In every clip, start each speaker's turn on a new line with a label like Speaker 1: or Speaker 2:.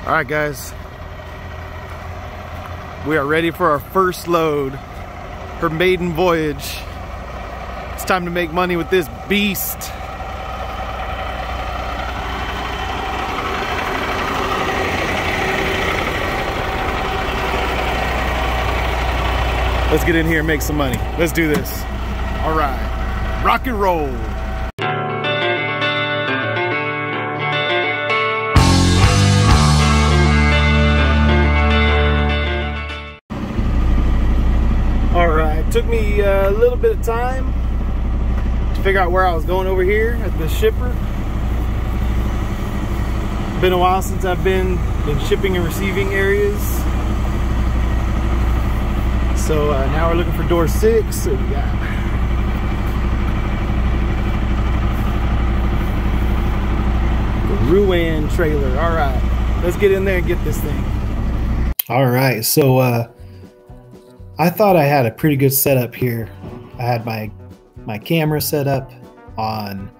Speaker 1: All right, guys, we are ready for our first load, her maiden voyage. It's time to make money with this beast. Let's get in here and make some money. Let's do this. All right, rock and roll. All right, took me a little bit of time to figure out where I was going over here at the shipper. Been a while since I've been in shipping and receiving areas. So now we're looking for door 6. So we got the Ruan trailer. All right, let's get in there and get this thing. All right, so I thought I had a pretty good setup here. I had my camera set up on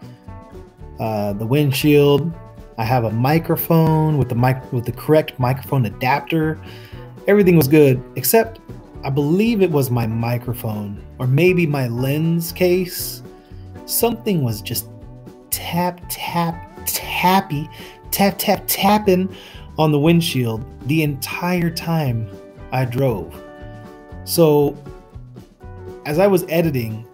Speaker 1: the windshield. I have a microphone with the correct microphone adapter. Everything was good, except I believe it was my microphone or maybe my lens case. Something was just tapping on the windshield the entire time I drove. So as I was editing,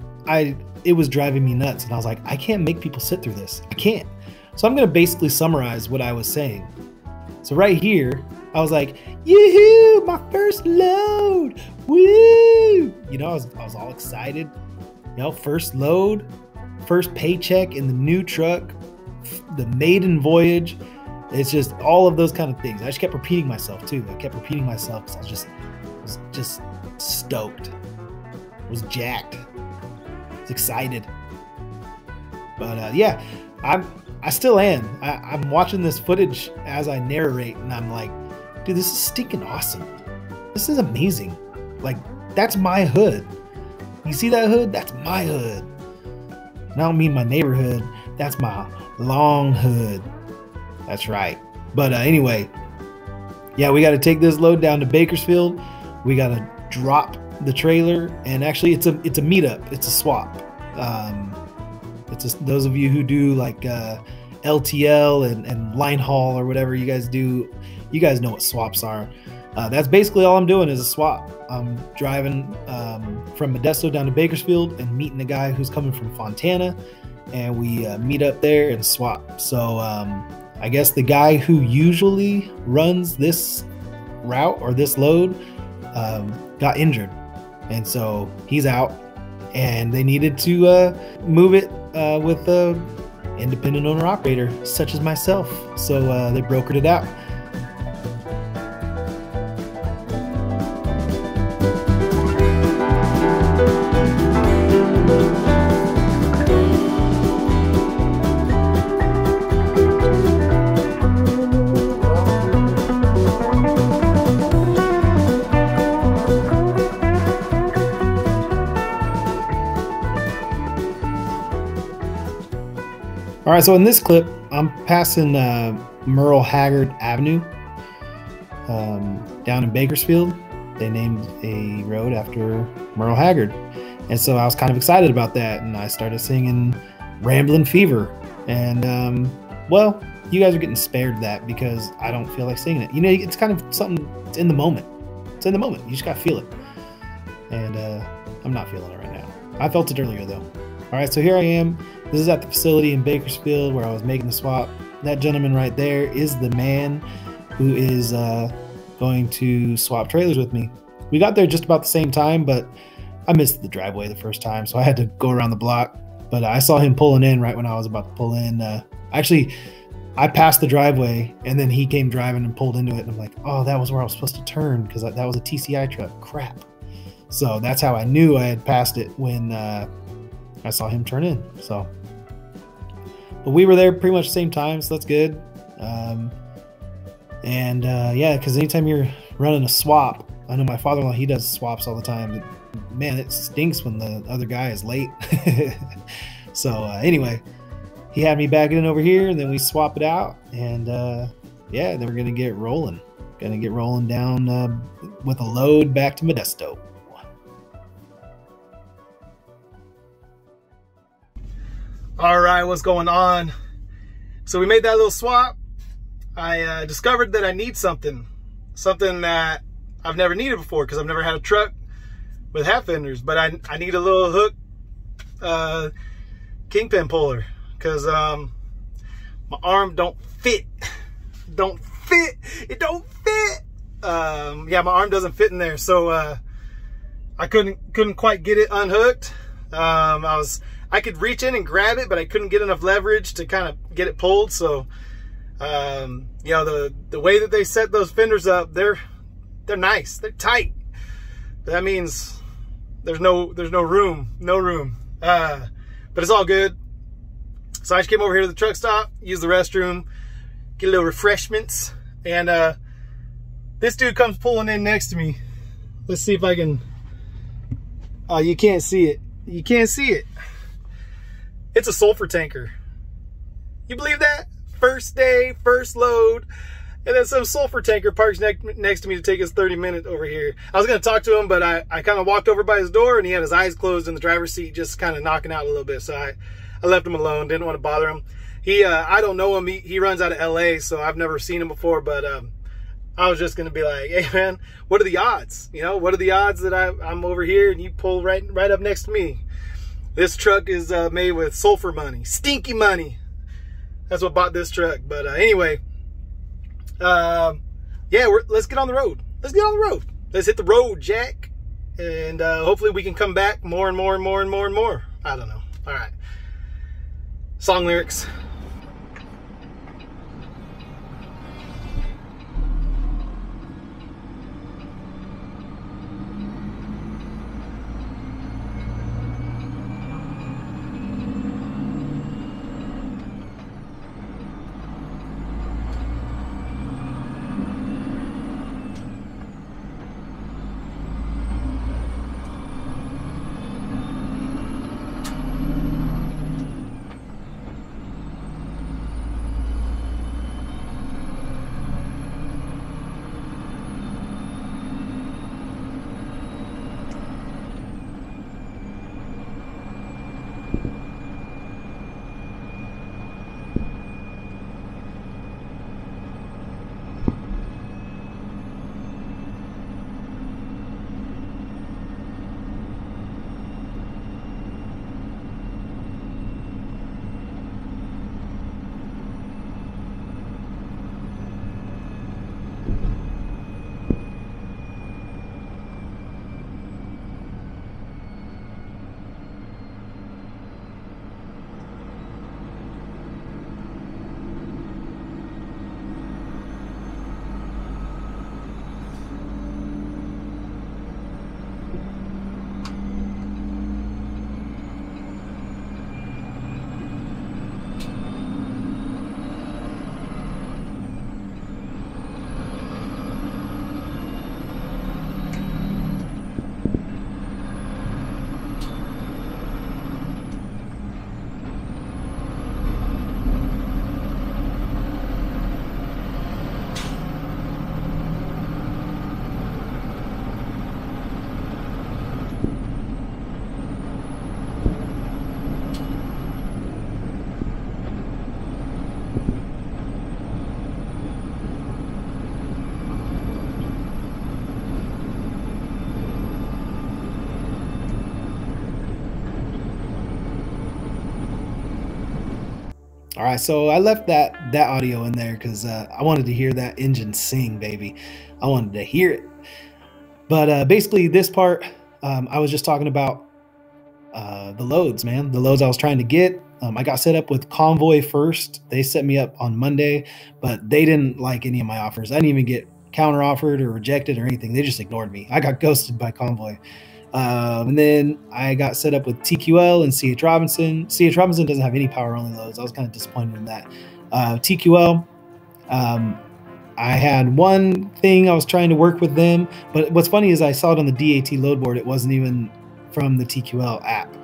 Speaker 1: it was driving me nuts, and I was like, I can't make people sit through this. I can't. So I'm gonna basically summarize what I was saying. So right here, I was like, yoo-hoo, my first load, woo! You know, I was all excited. You know, first load, first paycheck in the new truck, the maiden voyage. It's just all of those kind of things. I just kept repeating myself too. I kept repeating myself because I was just stoked. I was jacked. I was excited. But yeah, I still am. I'm watching this footage as I narrate, and I'm like, dude, this is stinking awesome. This is amazing. Like, that's my hood. You see that hood? That's my hood. And I don't mean my neighborhood. That's my long hood. That's right. But anyway, yeah, we got to take this load down to Bakersfield. We got to drop the trailer, and actually it's a meetup. It's a swap. Those of you who do like LTL and line haul or whatever you guys do, you guys know what swaps are. That's basically all I'm doing is a swap. I'm driving from Modesto down to Bakersfield and meeting a guy who's coming from Fontana, and we meet up there and swap. So I guess the guy who usually runs this route or this load got injured, and so he's out, and they needed to move it with a independent owner operator such as myself. So they brokered it out. All right, so in this clip, I'm passing Merle Haggard Avenue down in Bakersfield. They named a road after Merle Haggard. And so I was kind of excited about that, and I started singing Ramblin' Fever. And, well, you guys are getting spared that because I don't feel like singing it. You know, it's kind of something, it's in the moment. It's in the moment. You just got to feel it. And I'm not feeling it right now. I felt it earlier, though. All right, so here I am. This is at the facility in Bakersfield where I was making the swap. That gentleman right there is the man who is going to swap trailers with me. We got there just about the same time, but I missed the driveway the first time, so I had to go around the block. But I saw him pulling in right when I was about to pull in. Actually, I passed the driveway, and then he came driving and pulled into it. And I'm like, oh, that was where I was supposed to turn because that was a TCI truck. Crap. So that's how I knew I had passed it when I saw him turn in. So, but we were there pretty much the same time, so that's good. Yeah, because anytime you're running a swap, I know my father-in-law, he does swaps all the time. Man, it stinks when the other guy is late. So anyway, he had me back in over here, and then we swap it out, and yeah, then we're gonna get rolling. Gonna get rolling down with a load back to Modesto. All right, what's going on? So we made that little swap. I discovered that I need something that I've never needed before, because I've never had a truck with half fenders, but I need a little hook kingpin puller, because my arm don't fit. It don't fit. Yeah, my arm doesn't fit in there, so I couldn't quite get it unhooked. I could reach in and grab it, but I couldn't get enough leverage to kind of get it pulled. So you know, the way that they set those fenders up, they're nice, they're tight. That means there's no room, but it's all good. So I just came over here to the truck stop, use the restroom, get a little refreshments, and this dude comes pulling in next to me. Let's see if I can. Oh, you can't see it. You can't see it. It's a sulfur tanker. You believe that? First day, first load, and then some sulfur tanker parks next to me to take his 30-minute over here. I was going to talk to him, but I kind of walked over by his door, and he had his eyes closed in the driver's seat, just kind of knocking out a little bit. So I left him alone. Didn't want to bother him. I don't know him. He runs out of LA, so I've never seen him before, but I was just going to be like, hey man, what are the odds? You know, what are the odds that I'm over here and you pull right up next to me? This truck is made with sulfur money, stinky money. That's what bought this truck. But anyway, yeah, let's get on the road. Let's get on the road. Let's hit the road, Jack. And hopefully we can come back more and more and more and more and more. I don't know. All right. Song lyrics. All right, so I left that audio in there because I wanted to hear that engine sing, baby. I wanted to hear it. But basically, this part, I was just talking about the loads, man. The loads I was trying to get. I got set up with Convoy first. They set me up on Monday, but they didn't like any of my offers. I didn't even get counter offered or rejected or anything. They just ignored me. I got ghosted by Convoy. And then I got set up with TQL and CH Robinson. CH Robinson doesn't have any power only loads. I was kind of disappointed in that. TQL, I had one thing I was trying to work with them, but what's funny is I saw it on the DAT load board. It wasn't even from the TQL app.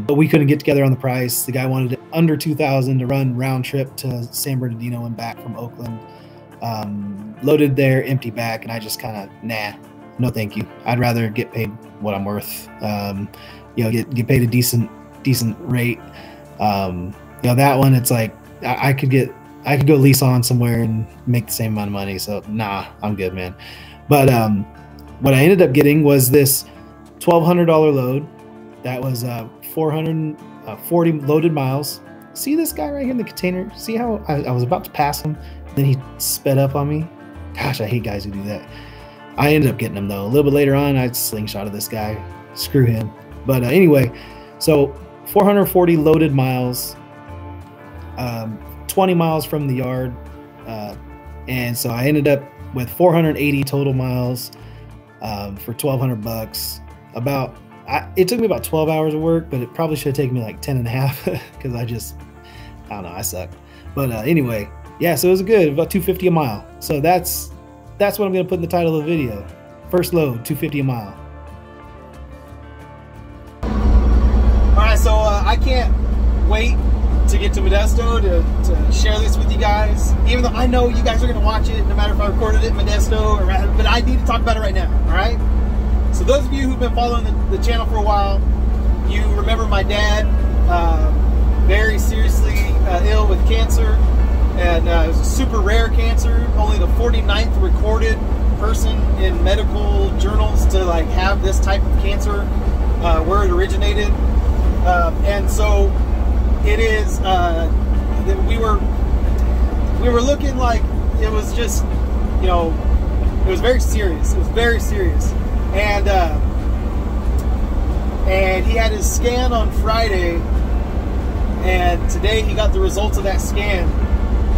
Speaker 1: But we couldn't get together on the price. The guy wanted it under $2,000 to run round trip to San Bernardino and back from Oakland. loaded their empty back, and I just kind of, nah, no thank you. I'd rather get paid what I'm worth. Get paid a decent rate. That one, it's like I could go lease on somewhere and make the same amount of money. So nah, I'm good, man. But what I ended up getting was this $1,200 load that was 440 loaded miles. See this guy right here in the container? See how I was about to pass him, then he sped up on me? Gosh, I hate guys who do that. I ended up getting him though. A little bit later on, I slingshotted this guy. Screw him. But anyway, so 440 loaded miles, 20 miles from the yard, and so I ended up with 480 total miles for $1,200. It took me about 12 hours of work, but it probably should have taken me like 10 and a half because I don't know, I suck. But anyway, yeah, so it was good, about $250 a mile. So that's what I'm gonna put in the title of the video. First load, $250 a mile.
Speaker 2: All right, so I can't wait to get to Modesto to share this with you guys. Even though I know you guys are gonna watch it, no matter if I recorded it in Modesto, but I need to talk about it right now, all right? So those of you who've been following the channel for a while, you remember my dad, very seriously ill with cancer, and it was a super rare cancer, only the 49th recorded person in medical journals to like have this type of cancer where it originated. And so it is, we were looking like it was just, it was very serious. It was very serious. And he had his scan on Friday, and today he got the results of that scan.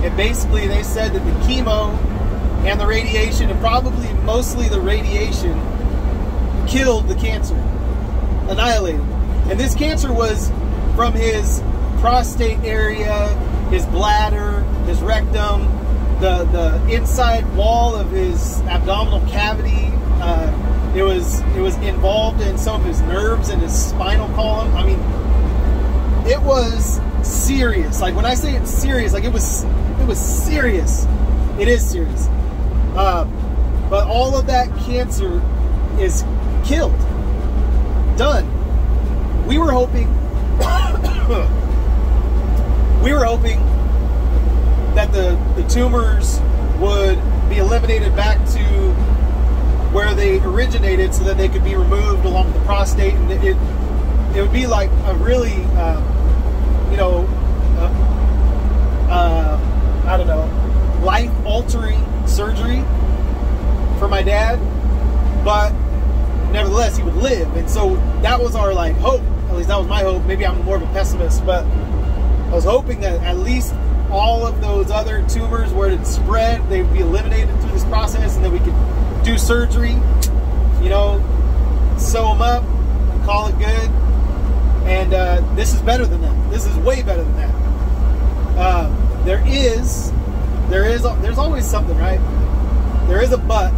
Speaker 2: And basically they said that the chemo and the radiation, and probably mostly the radiation, killed the cancer, annihilated. And this cancer was from his prostate area, his bladder, his rectum, the inside wall of his abdominal cavity. It was involved in some of his nerves and his spinal column. I mean, it was serious. Like when I say it's serious, like it was serious. It is serious. But all of that cancer is killed. Done. We were hoping that the tumors would be eliminated back to where they originated so that they could be removed along with the prostate, and it would be like a really I don't know, life-altering surgery for my dad, but nevertheless he would live. And so that was our like hope. At least that was my hope. Maybe I'm more of a pessimist, but I was hoping that at least all of those other tumors where it spread, they would be eliminated through this process, and then we could do surgery, sew them up, call it good. And this is better than that. This is way better than that. There's always something, right? There is a but.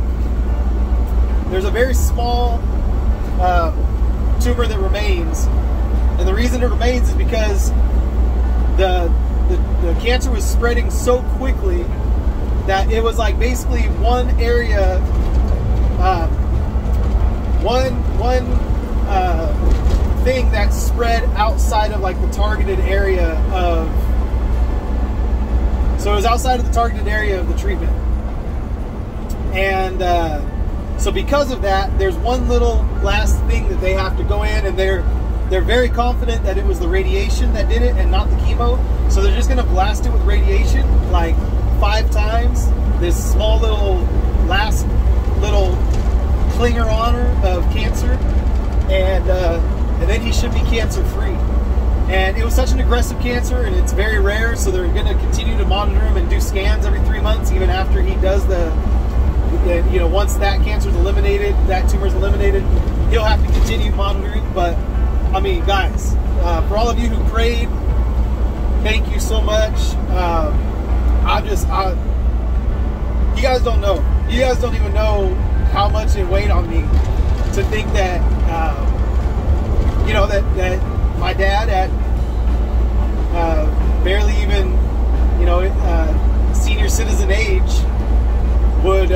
Speaker 2: There's a very small tumor that remains, and the reason it remains is because the cancer was spreading so quickly that it was like basically one area, one thing that spread outside of like the targeted area of. So it was outside of the targeted area of the treatment, and so because of that, there's one little last thing that they have to go in, and they're very confident that it was the radiation that did it and not the chemo. So they're just going to blast it with radiation like 5 times. This small last little clinger on her of cancer, and then he should be cancer free. And it was such an aggressive cancer, and it's very rare, so they're going to continue to monitor him and do scans every 3 months, even after he does once that cancer's eliminated, that tumor's eliminated, he'll have to continue monitoring. But I mean, guys, for all of you who prayed, thank you so much. You guys don't know. You guys don't even know how much it weighed on me to think that, that my dad at barely even, senior citizen age would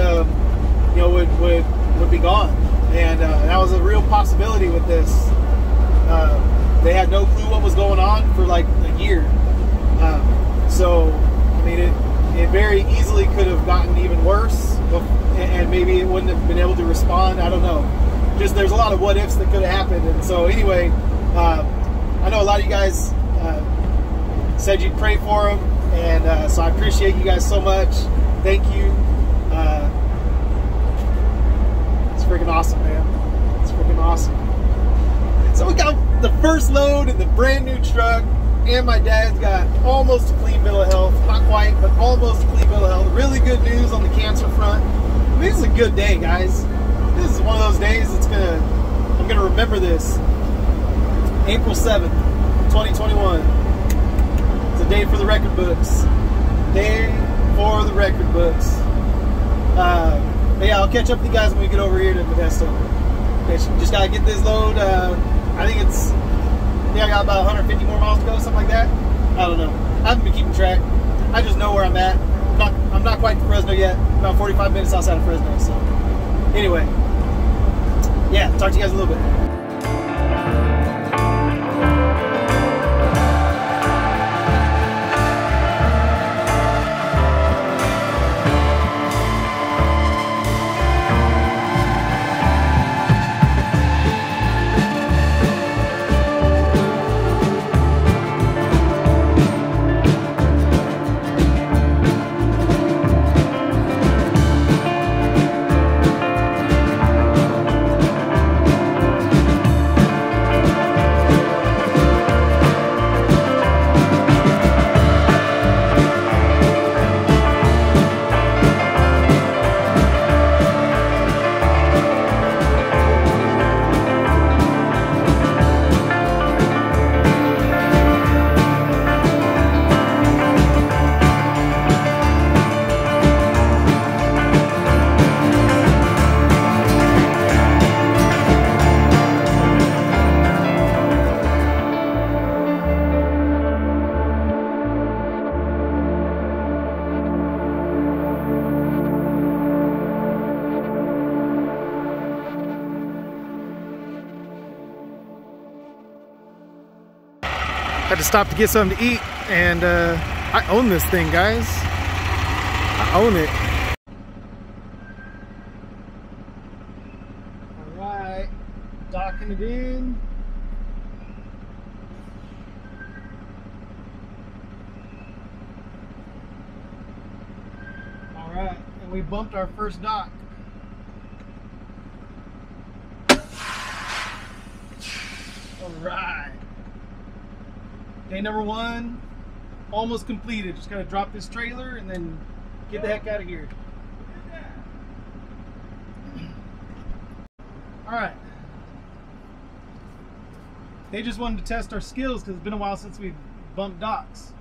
Speaker 2: would be gone, and that was a real possibility with this. They had no clue what was going on for like a year, so I mean it very easily could have gotten even worse, and maybe it wouldn't have been able to respond. I don't know. Just there's a lot of what ifs that could have happened, and so anyway, I know a lot of you guys said you'd pray for him, and so I appreciate you guys so much. Thank you. It's freaking awesome, man. It's freaking awesome. So we got the first load in the brand new truck, and my dad's got almost a clean bill of health. Not quite, but almost a clean bill of health. Really good news on the cancer front. I mean, this is a good day, guys. This is one of those days I'm gonna remember this. April 7th, 2021. It's a day for the record books. Day for the record books. But yeah, I'll catch up with you guys when we get over here to Modesto. Okay, just gotta get this load. I think I got about 150 more miles to go, something like that. I don't know. I haven't been keeping track. I just know where I'm at. I'm not quite to Fresno yet. About 45 minutes outside of Fresno. So anyway, yeah, talk to you guys a little bit. Had to stop to get something to eat, and I own this thing, guys. I own it. All right, docking it in. All right, and we bumped our first dock. All right. Day number one, almost completed. Just gotta drop this trailer and then get the heck out of here. All right. They just wanted to test our skills because it's been a while since we've bumped docks.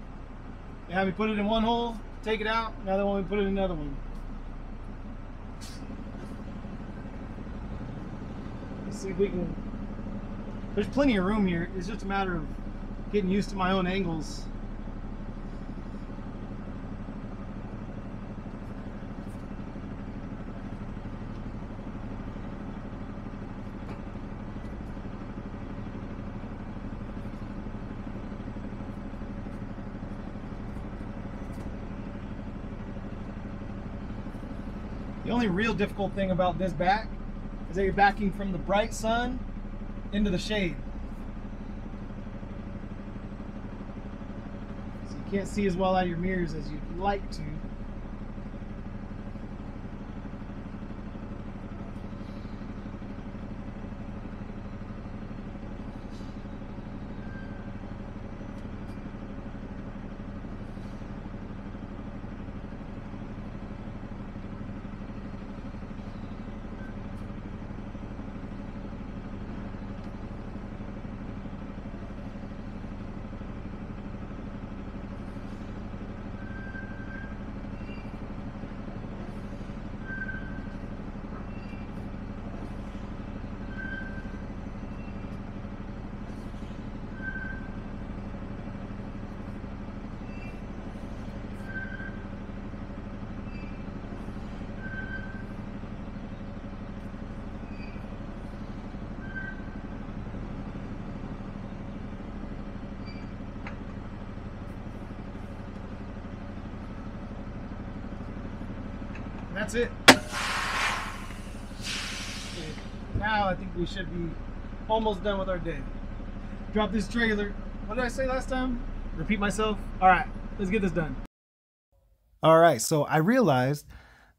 Speaker 2: They had me put it in one hole, take it out. Now they want me to put it in another one. Let's see if we can. There's plenty of room here. It's just a matter of getting used to my own angles. The only real difficult thing about this back is that you're backing from the bright sun into the shade. Can't see as well out of your mirrors as you'd like to. And that's it. Now I think we should be almost done with our day. Drop this trailer. What did I say last time? Repeat myself? All right, let's get this done.
Speaker 1: All right, so I realized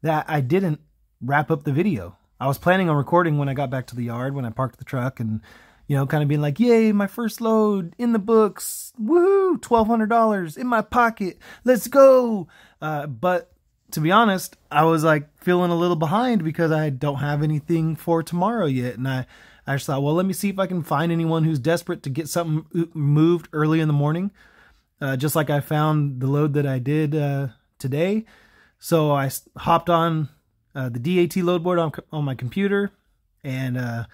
Speaker 1: that I didn't wrap up the video. I was planning on recording when I got back to the yard, when I parked the truck, and, you know, kind of being like, yay, my first load in the books. Woohoo, $1,200 in my pocket. Let's go. But to be honest, I was like feeling a little behind because I don't have anything for tomorrow yet. And I just thought, well, let me see if I can find anyone who's desperate to get something moved early in the morning. Just like I found the load that I did today. So I hopped on the DAT load board on my computer and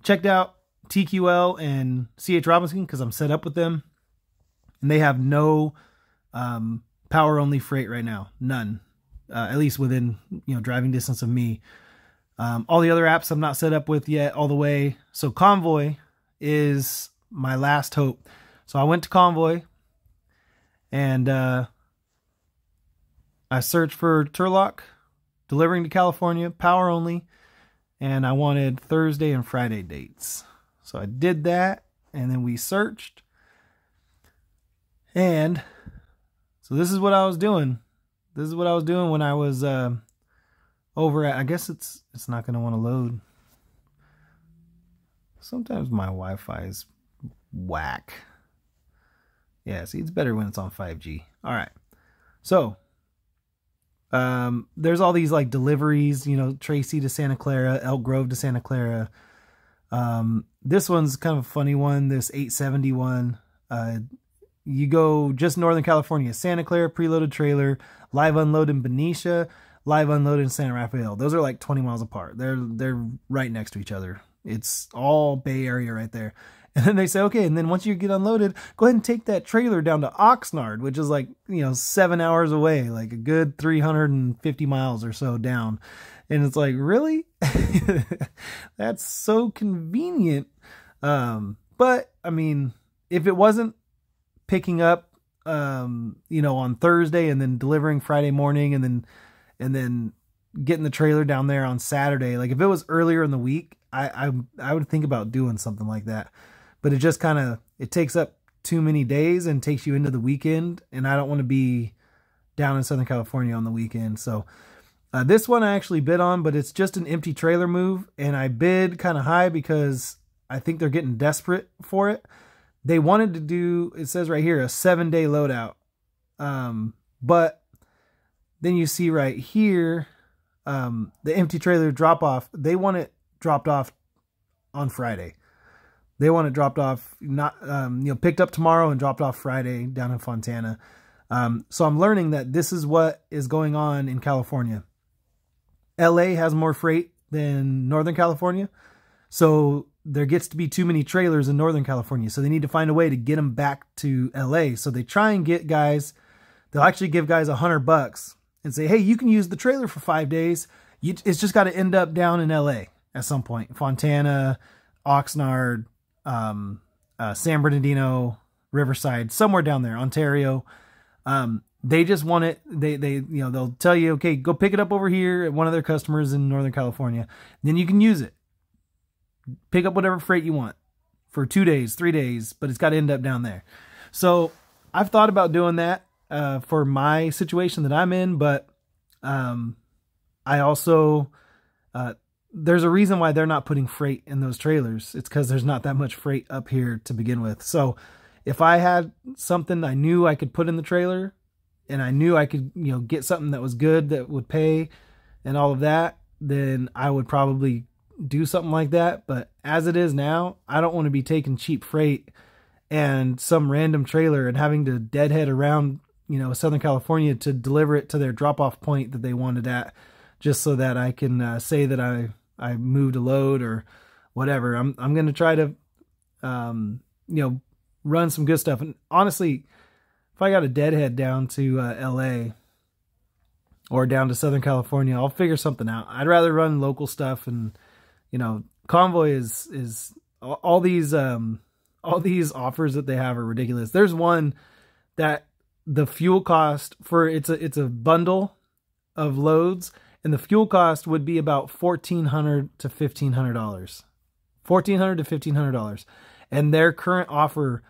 Speaker 1: checked out TQL and CH Robinson because I'm set up with them. And they have no power only freight right now. None. At least within, you know, driving distance of me. All the other apps I'm not set up with yet all the way. So Convoy is my last hope. So I went to Convoy and I searched for Turlock, delivering to California, power only, and I wanted Thursday and Friday dates. So I did that, and then we searched. And so this is what I was doing. This is what I was doing when I was over at, I guess it's not going to want to load. Sometimes my Wi-Fi is whack. Yeah, see, it's better when it's on 5G. All right. So, there's all these like deliveries, you know, Tracy to Santa Clara, Elk Grove to Santa Clara. This one's kind of a funny one, this 871. You go just Northern California, Santa Clara, preloaded trailer, live unload in Benicia, live unload in San Rafael. Those are like 20 miles apart. They're right next to each other. It's all Bay Area right there. And then they say, okay, and then once you get unloaded, go ahead and take that trailer down to Oxnard, which is like, you know, 7 hours away, like a good 350 miles or so down. And it's like, really? That's so convenient. But I mean, if it wasn't picking up, you know, on Thursday and then delivering Friday morning and then getting the trailer down there on Saturday, like if it was earlier in the week, I would think about doing something like that. But it just kind of, it takes up too many days and takes you into the weekend. And I don't want to be down in Southern California on the weekend. So this one I actually bid on, but it's just an empty trailer move. And I bid kind of high because I think they're getting desperate for it. They wanted to do, it says right here, a 7-day loadout. But then you see right here, the empty trailer drop off. They want it dropped off on Friday. They want it dropped off, not, you know, picked up tomorrow and dropped off Friday down in Fontana. So I'm learning that this is what is going on in California. LA has more freight than Northern California. So there gets to be too many trailers in Northern California. So they need to find a way to get them back to LA. So they try and get guys, they'll actually give guys $100 and say, hey, you can use the trailer for 5 days. It's just got to end up down in LA at some point. Fontana, Oxnard, San Bernardino, Riverside, somewhere down there, Ontario. They just want it. They, you know, they'll tell you, okay, go pick it up over here at one of their customers in Northern California. Then you can use it. Pick up whatever freight you want for 2 days, 3 days, but it's got to end up down there. So I've thought about doing that, for my situation that I'm in, but, I also, there's a reason why they're not putting freight in those trailers. It's because there's not that much freight up here to begin with. So if I had something I knew I could put in the trailer and I knew I could, you know, get something that was good, that would pay and all of that, then I would probably do something like that. But as it is now, I don't want to be taking cheap freight and some random trailer and having to deadhead around, you know, Southern California to deliver it to their drop-off point that they wanted at, just so that I can say that I moved a load or whatever. I'm going to try to, you know, run some good stuff. And honestly, if I got a deadhead down to LA or down to Southern California, I'll figure something out. I'd rather run local stuff. And, you know, Convoy is all these offers that they have are ridiculous. There's one that the fuel cost for, it's a bundle of loads, and the fuel cost would be about $1,400 to $1,500. $1,400 to $1,500. And their current offer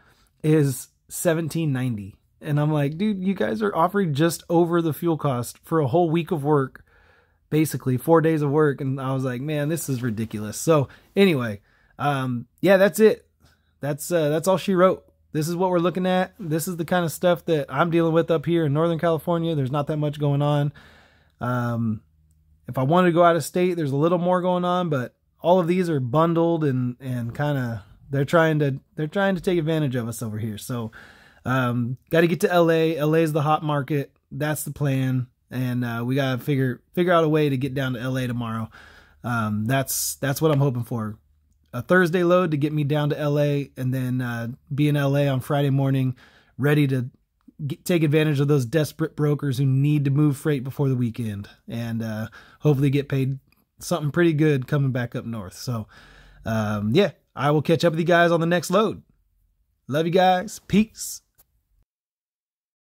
Speaker 1: is $1,790. And I'm like, dude, you guys are offering just over the fuel cost for a whole week of work, basically 4 days of work. And I was like, man, this is ridiculous. So anyway, yeah, that's it. That's all she wrote. This is what we're looking at. This is the kind of stuff that I'm dealing with up here in Northern California. There's not that much going on. If I wanted to go out of state, there's a little more going on, but all of these are bundled and kind of, they're trying to take advantage of us over here. So, got to get to LA. LA is the hot market. That's the plan. And, we got to figure out a way to get down to LA tomorrow. That's what I'm hoping for. A Thursday load to get me down to LA, and then, be in LA on Friday morning, ready to take advantage of those desperate brokers who need to move freight before the weekend, and hopefully get paid something pretty good coming back up north. So, yeah, I will catch up with you guys on the next load. Love you guys. Peace.